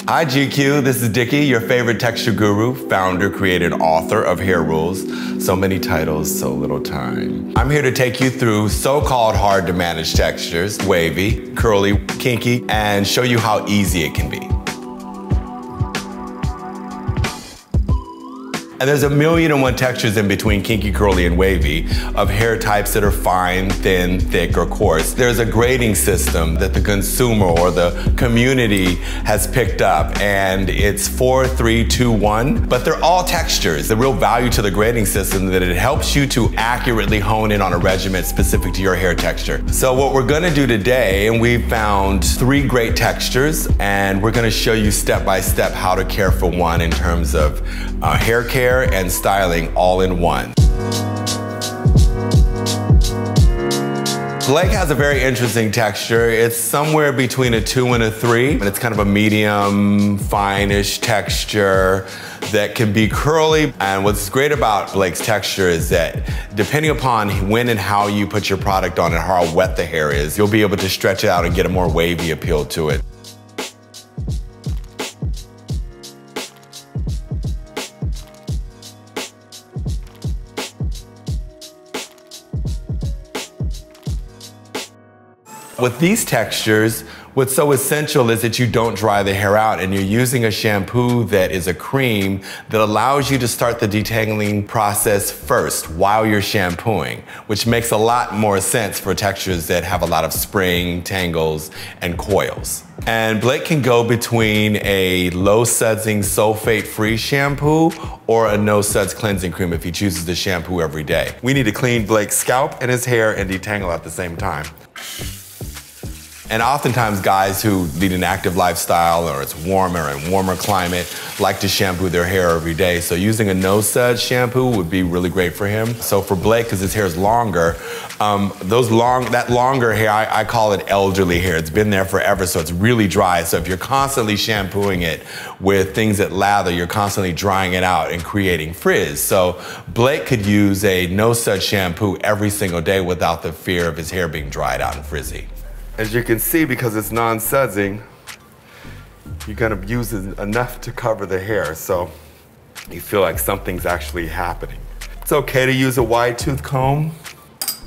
Hi GQ, this is Dickey, your favorite texture guru, founder, creator, and author of Hair Rules. So many titles, so little time. I'm here to take you through so-called hard to manage textures, wavy, curly, kinky, and show you how easy it can be. And there's 1,000,001 textures in between kinky, curly, and wavy of hair types that are fine, thin, thick, or coarse. There's a grading system that the consumer or the community has picked up, and it's 4, 3, 2, 1, but they're all textures. The real value to the grading system is that it helps you to accurately hone in on a regimen specific to your hair texture. So what we're gonna do today, and we've found 3 great textures, and we're gonna show you step by step how to care for one in terms of hair care and styling all in one. Blake has a very interesting texture. It's somewhere between a 2 and a 3, and it's kind of a medium, fine-ish texture that can be curly. And what's great about Blake's texture is that depending upon when and how you put your product on and how wet the hair is, you'll be able to stretch it out and get a more wavy appeal to it. With these textures, what's so essential is that you don't dry the hair out, and you're using a shampoo that is a cream that allows you to start the detangling process first while you're shampooing, which makes a lot more sense for textures that have a lot of spring, tangles, and coils. And Blake can go between a low-sudsing sulfate-free shampoo or a no-suds cleansing cream if he chooses to shampoo every day. We need to clean Blake's scalp and his hair and detangle at the same time. And oftentimes guys who lead an active lifestyle or it's warmer and warmer climate like to shampoo their hair every day. So using a no-suds shampoo would be really great for him. So for Blake, because his hair is longer, that longer hair, I call it elderly hair. It's been there forever, so it's really dry. So if you're constantly shampooing it with things that lather, you're constantly drying it out and creating frizz. So Blake could use a no-suds shampoo every single day without the fear of his hair being dried out and frizzy. As you can see, because it's non-sudsing, you're gonna use enough to cover the hair, so you feel like something's actually happening. It's okay to use a wide tooth comb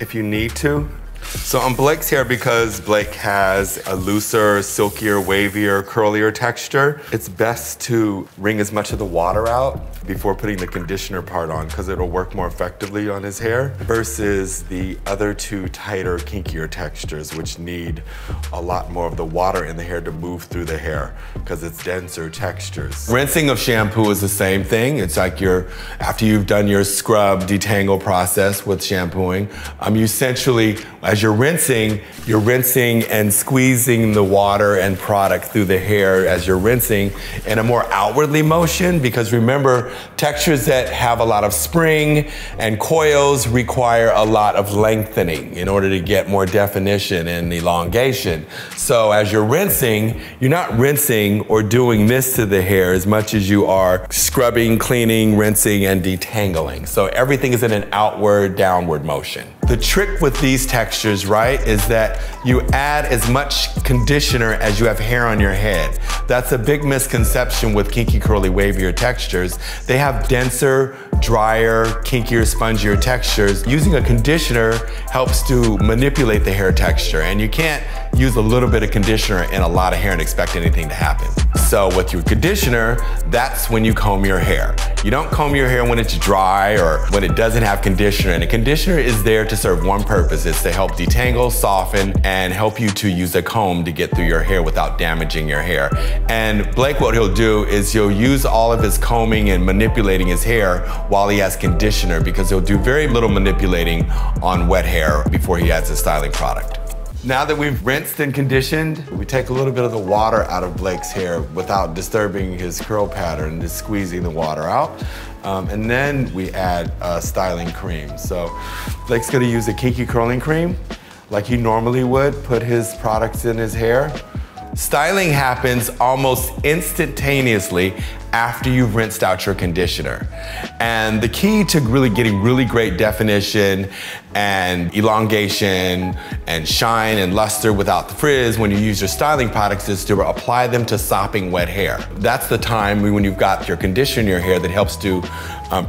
if you need to. So on Blake's hair, because Blake has a looser, silkier, wavier, curlier texture, it's best to wring as much of the water out before putting the conditioner part on, because it'll work more effectively on his hair versus the other 2 tighter, kinkier textures, which need a lot more of the water in the hair to move through the hair because it's denser textures. Rinsing of shampoo is the same thing. It's like after you've done your scrub detangle process with shampooing, you essentially, as you're rinsing and squeezing the water and product through the hair as you're rinsing in a more outwardly motion, because remember, textures that have a lot of spring and coils require a lot of lengthening in order to get more definition and elongation. So as you're rinsing, you're not rinsing or doing this to the hair as much as you are scrubbing, cleaning, rinsing, and detangling. So everything is in an outward, downward motion. The trick with these textures, right, is that you add as much conditioner as you have hair on your head. That's a big misconception with kinky, curly, wavier textures. They have denser, drier, kinkier, spongier textures. Using a conditioner helps to manipulate the hair texture, and you can't use a little bit of conditioner in a lot of hair and expect anything to happen. So with your conditioner, that's when you comb your hair. You don't comb your hair when it's dry or when it doesn't have conditioner, and a conditioner is there to serve one purpose. It's to help detangle, soften, and help you to use a comb to get through your hair without damaging your hair. And Blake, what he'll do is he'll use all of his combing and manipulating his hair while he has conditioner, because he'll do very little manipulating on wet hair before he adds a styling product. Now that we've rinsed and conditioned, we take a little bit of the water out of Blake's hair without disturbing his curl pattern, just squeezing the water out. And then we add a styling cream. So Blake's gonna use a kinky curling cream like he normally would, put his products in his hair. Styling happens almost instantaneously after you've rinsed out your conditioner. And the key to really getting really great definition and elongation and shine and luster without the frizz when you use your styling products is to apply them to sopping wet hair. That's the time when you've got your conditioner in your hair that helps to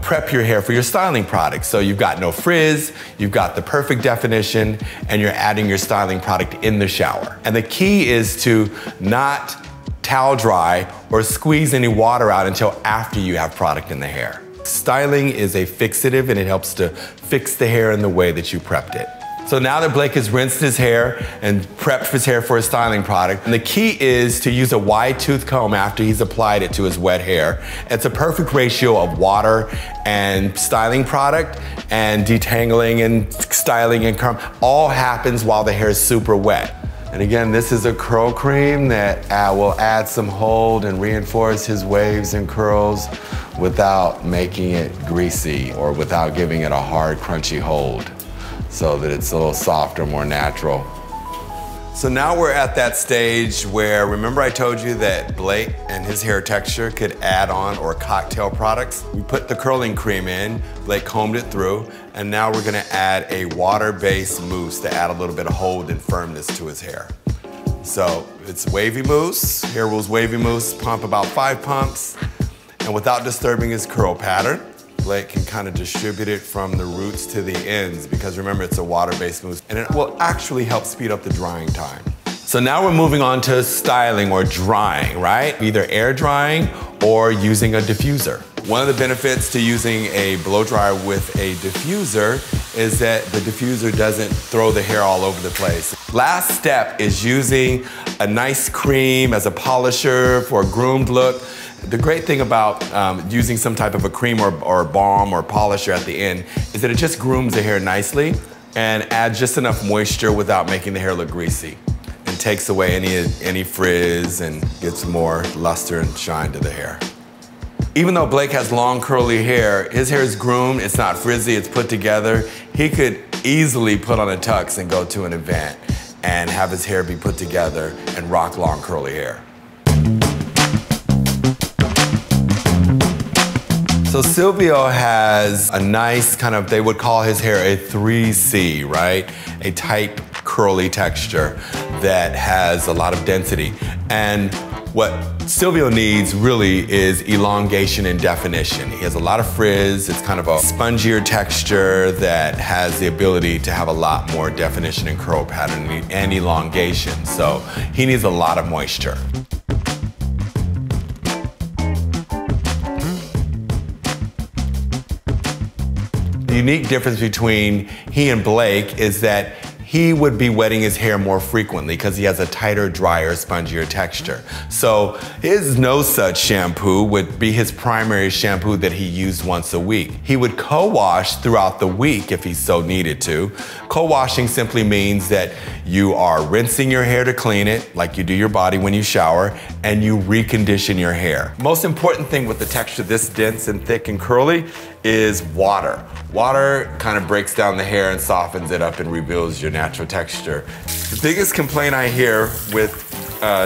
prep your hair for your styling products. So you've got no frizz, you've got the perfect definition, and you're adding your styling product in the shower. And the key is to not towel dry or squeeze any water out until after you have product in the hair. Styling is a fixative and it helps to fix the hair in the way that you prepped it. So now that Blake has rinsed his hair and prepped his hair for a styling product, and the key is to use a wide tooth comb after he's applied it to his wet hair. It's a perfect ratio of water and styling product, and detangling and styling and curl all happens while the hair is super wet. And again, this is a curl cream that will add some hold and reinforce his waves and curls without making it greasy or without giving it a hard, crunchy hold, so that it's a little softer, more natural. So now we're at that stage where, remember I told you that Blake and his hair texture could add on or cocktail products? We put the curling cream in, Blake combed it through, and now we're gonna add a water-based mousse to add a little bit of hold and firmness to his hair. So it's wavy mousse, Hair Rules wavy mousse, pump about 5 pumps, and without disturbing his curl pattern, Blake can kind of distribute it from the roots to the ends, because remember it's a water-based mousse and it will actually help speed up the drying time. So now we're moving on to styling or drying, right? Either air drying or using a diffuser. One of the benefits to using a blow dryer with a diffuser is that the diffuser doesn't throw the hair all over the place. Last step is using a nice cream as a polisher for a groomed look. The great thing about using some type of a cream or balm or polisher at the end is that it just grooms the hair nicely and adds just enough moisture without making the hair look greasy, and takes away any frizz and gives more luster and shine to the hair. Even though Blake has long curly hair, his hair is groomed, it's not frizzy, it's put together. He could easily put on a tux and go to an event and have his hair be put together and rock long curly hair. So Silvio has a nice kind of, they would call his hair a 3C, right? A tight, curly texture that has a lot of density. And what Silvio needs really is elongation and definition. He has a lot of frizz. It's kind of a spongier texture that has the ability to have a lot more definition and curl pattern and elongation. So he needs a lot of moisture. The unique difference between he and Blake is that he would be wetting his hair more frequently because he has a tighter, drier, spongier texture. So his No-Suds shampoo would be his primary shampoo that he used once a week. He would co-wash throughout the week if he so needed to. Co-washing simply means that you are rinsing your hair to clean it, like you do your body when you shower, and you recondition your hair. Most important thing with the texture this dense and thick and curly is water. Water kind of breaks down the hair and softens it up and rebuilds your natural texture. The biggest complaint I hear with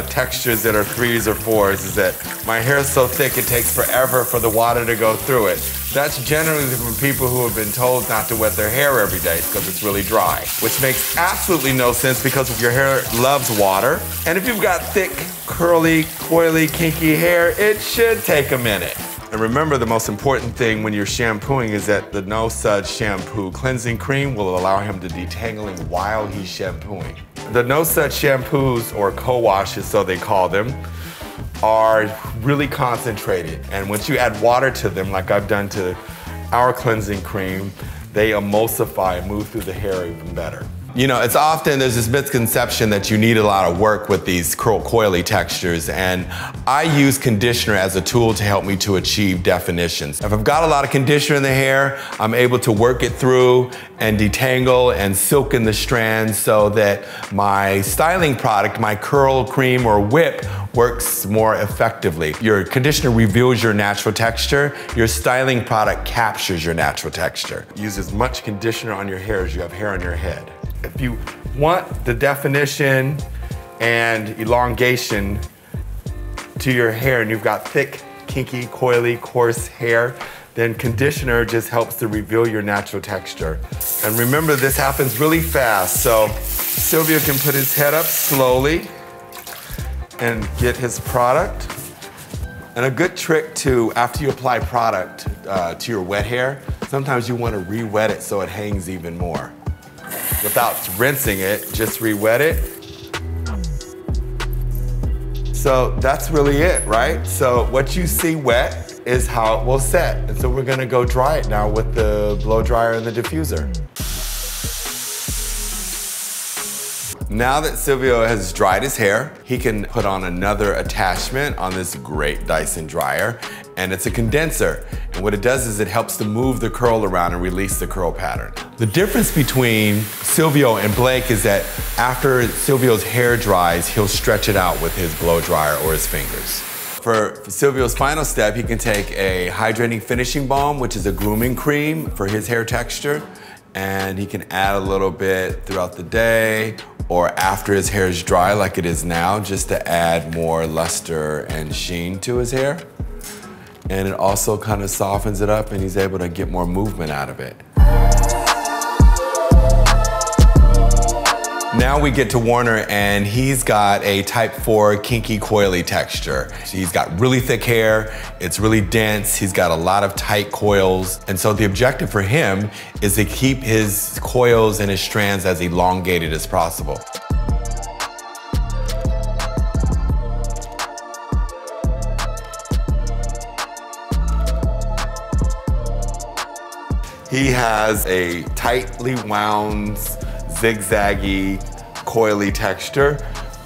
textures that are 3s or 4s is that my hair is so thick it takes forever for the water to go through it. That's generally from people who have been told not to wet their hair every day because it's really dry, which makes absolutely no sense because your hair loves water. And if you've got thick, curly, coily, kinky hair, it should take a minute. And remember, the most important thing when you're shampooing is that the No-Suds shampoo cleansing cream will allow him to detangling while he's shampooing. The No-Suds shampoos, or co-washes so they call them, are really concentrated. And once you add water to them, like I've done to our cleansing cream, they emulsify and move through the hair even better. You know, it's often, there's this misconception that you need a lot of work with these coily textures, and I use conditioner as a tool to help me to achieve definitions. If I've got a lot of conditioner in the hair, I'm able to work it through and detangle and silken the strands so that my styling product, my curl cream or whip, works more effectively. Your conditioner reveals your natural texture. Your styling product captures your natural texture. Use as much conditioner on your hair as you have hair on your head. If you want the definition and elongation to your hair and you've got thick, kinky, coily, coarse hair, then conditioner just helps to reveal your natural texture. And remember, this happens really fast, so Silvio can put his head up slowly and get his product. And a good trick too, after you apply product to your wet hair, sometimes you want to re-wet it so it hangs even more. Without rinsing it, just re-wet it. So that's really it, right? So what you see wet is how it will set. And so we're gonna go dry it now with the blow dryer and the diffuser. Now that Silvio has dried his hair, he can put on another attachment on this great Dyson dryer, and it's a condenser. And what it does is it helps to move the curl around and release the curl pattern. The difference between Silvio and Blake is that after Silvio's hair dries, he'll stretch it out with his blow dryer or his fingers. For Silvio's final step, he can take a hydrating finishing balm, which is a grooming cream for his hair texture, and he can add a little bit throughout the day or after his hair is dry like it is now, just to add more luster and sheen to his hair. And it also kind of softens it up and he's able to get more movement out of it. Now we get to Warner and he's got a type 4 kinky coily texture. He's got really thick hair, it's really dense, he's got a lot of tight coils. And so the objective for him is to keep his coils and his strands as elongated as possible. He has a tightly wound, zigzaggy, coily texture,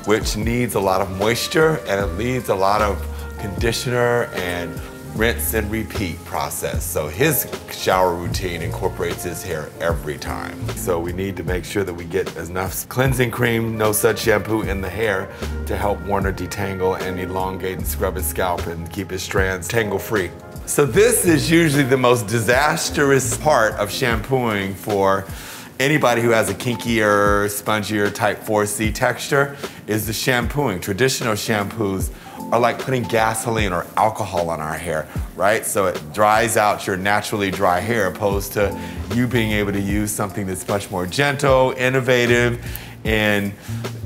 which needs a lot of moisture and it needs a lot of conditioner and rinse and repeat process. So his shower routine incorporates his hair every time. So we need to make sure that we get enough cleansing cream, No-Suds shampoo in the hair to help Warner detangle and elongate and scrub his scalp and keep his strands tangle free. So this is usually the most disastrous part of shampooing for anybody who has a kinkier, spongier type 4C texture is the shampooing. Traditional shampoos are like putting gasoline or alcohol on our hair, right? So it dries out your naturally dry hair opposed to you being able to use something that's much more gentle, innovative, and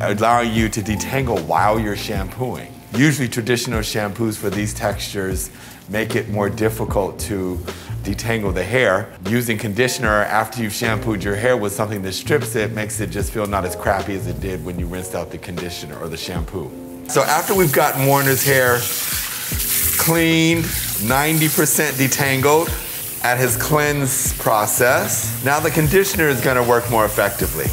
allowing you to detangle while you're shampooing. Usually traditional shampoos for these textures make it more difficult to detangle the hair. Using conditioner after you've shampooed your hair with something that strips it makes it just feel not as crappy as it did when you rinsed out the conditioner or the shampoo. So after we've gotten Warner's hair clean, 90% detangled at his cleanse process, now the conditioner is gonna work more effectively.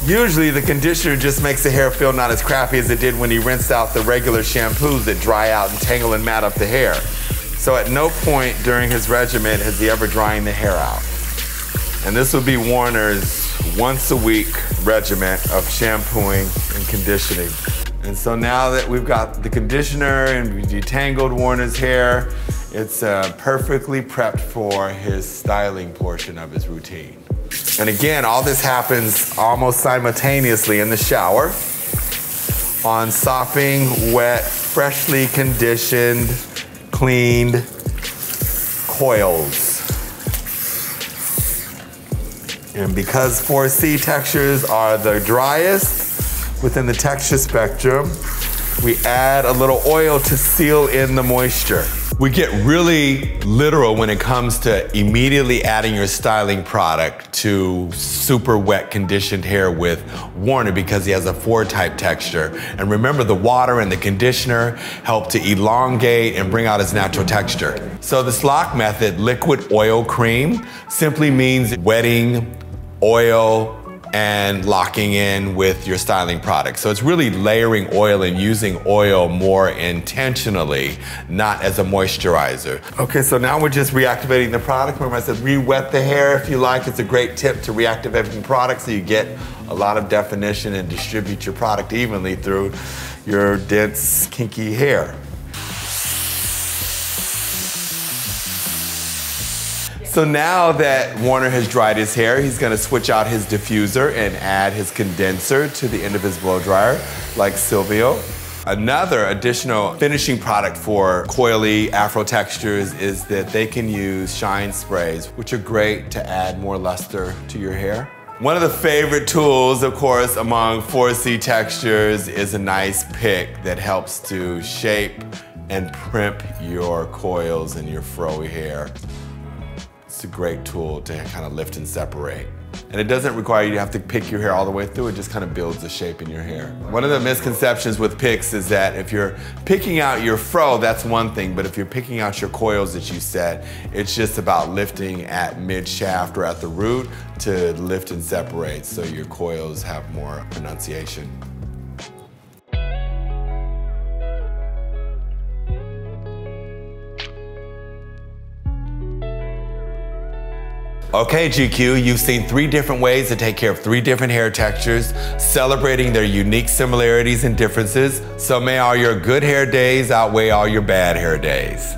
Usually the conditioner just makes the hair feel not as crappy as it did when he rinsed out the regular shampoos that dry out and tangle and mat up the hair. So at no point during his regimen has he ever drying the hair out. And this would be Warner's once a week regimen of shampooing and conditioning. And so now that we've got the conditioner and we detangled Warner's hair, it's perfectly prepped for his styling portion of his routine. And again, all this happens almost simultaneously in the shower on sopping, wet, freshly conditioned, cleaned coils. And because 4C textures are the driest within the texture spectrum, we add a little oil to seal in the moisture. We get really literal when it comes to immediately adding your styling product to super wet conditioned hair with Warner because he has a 4-type texture. And remember, the water and the conditioner help to elongate and bring out his natural texture. So the SLOC method, liquid oil cream, simply means wetting, oil, and locking in with your styling product. So it's really layering oil and using oil more intentionally, not as a moisturizer. Okay, so now we're just reactivating the product. Remember I said re-wet the hair if you like. It's a great tip to reactivate the product so you get a lot of definition and distribute your product evenly through your dense, kinky hair. So now that Warner has dried his hair, he's gonna switch out his diffuser and add his condenser to the end of his blow dryer, like Silvio. Another additional finishing product for coily afro textures is that they can use shine sprays, which are great to add more luster to your hair. One of the favorite tools, of course, among 4C textures is a nice pick that helps to shape and primp your coils and your froey hair. It's a great tool to kind of lift and separate. And it doesn't require you to have to pick your hair all the way through, it just kind of builds a shape in your hair. One of the misconceptions with picks is that if you're picking out your fro, that's one thing, but if you're picking out your coils that you set, it's just about lifting at mid-shaft or at the root to lift and separate so your coils have more pronunciation. Okay, GQ, you've seen 3 different ways to take care of 3 different hair textures, celebrating their unique similarities and differences. So may all your good hair days outweigh all your bad hair days.